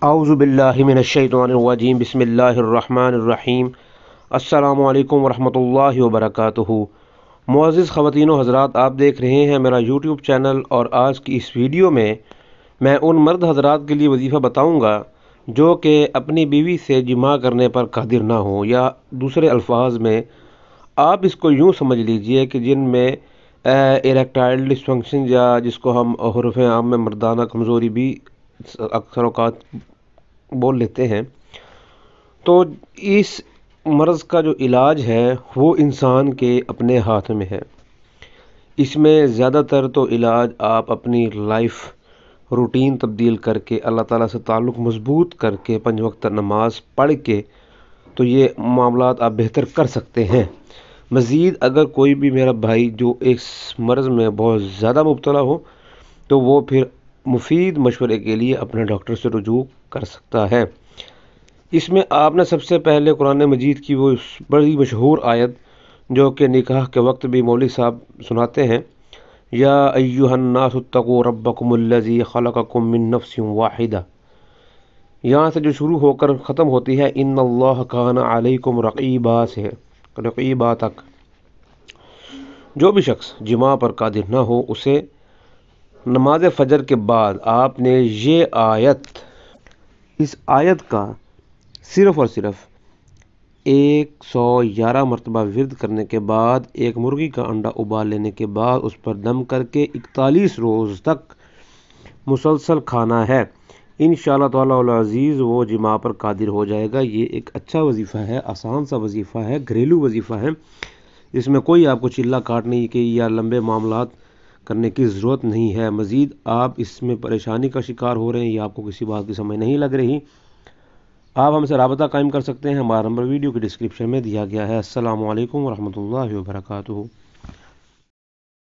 اعوذ باللہ من الشیطان الرجیم بسم اللہ الرحمن الرحیم السلام علیکم ورحمۃ اللہ وبرکاتہ۔ معزز خواتین و حضرات، آپ دیکھ رہے ہیں میرا یوٹیوب چینل، اور آج کی اس ویڈیو میں ان مرد حضرات کے لیے وظیفہ بتاؤں گا جو کہ اپنی بیوی سے جماع کرنے پر قادر نہ ہوں، یا دوسرے الفاظ میں آپ اس کو یوں سمجھ لیجئے کہ جن میں اریکٹائل ڈسفنکشن، یا جس کو ہم حروف عام میں مردانہ کمزوری بھی اکثر اوقات بول لیتے ہیں، تو اس مرض کا جو علاج ہے وہ انسان کے اپنے ہاتھ میں ہے۔ اس میں زیادہ تر تو علاج آپ اپنی لائف روٹین تبدیل کر کے، اللہ تعالیٰ سے تعلق مضبوط کر کے، 5 وقت نماز پڑھ کے، تو یہ معاملات آپ بہتر کر سکتے ہیں۔ مزید اگر کوئی بھی میرا بھائی جو اس مرض میں بہت زیادہ مبتلا ہو، تو وہ پھر مفید مشورے کے لیے اپنے ڈاکٹر سے رجوع کر سکتا ہے۔ اس میں آپ نے سب سے پہلے قرآن مجید کی وہ بڑی مشہور آیت جو کہ نکاح کے وقت بھی مولوی صاحب سناتے ہیں، یا ایھا الناس اتقوا ربکم الذی خلقکم من نفس واحدہ، یہاں سے جو شروع ہو کر ختم ہوتی ہے ان اللہ کان علیکم رقیبا سے رقیبا تک۔ جو بھی شخص جماع پر قادر نہ ہو، اسے نماز فجر کے بعد آپ نے اس آیت کا صرف اور صرف 111 مرتبہ ورد کرنے کے بعد، ایک مرغی کا انڈا ابال لینے کے بعد اس پر دم کر کے 41 روز تک مسلسل کھانا ہے۔ انشاءاللہ تعالی العزیز وہ جماع پر قادر ہو جائے گا۔ یہ ایک اچھا وظیفہ ہے، آسان سا وظیفہ ہے، گھریلو وظیفہ ہے۔ اس میں کوئی آپ کو چلہ کاٹنے کی یا لمبے معاملات کرنے کی ضرورت نہیں ہے۔ مزید آپ اس میں پریشانی کا شکار ہو رہے ہیں یا آپ کو کسی بات کی سمجھ نہیں لگ رہی، آپ ہم سے رابطہ قائم کر سکتے ہیں۔ ہمارا نمبر ویڈیو کی ڈسکرپشن میں دیا گیا ہے۔ السلام علیکم ورحمۃ اللہ وبرکاتہ۔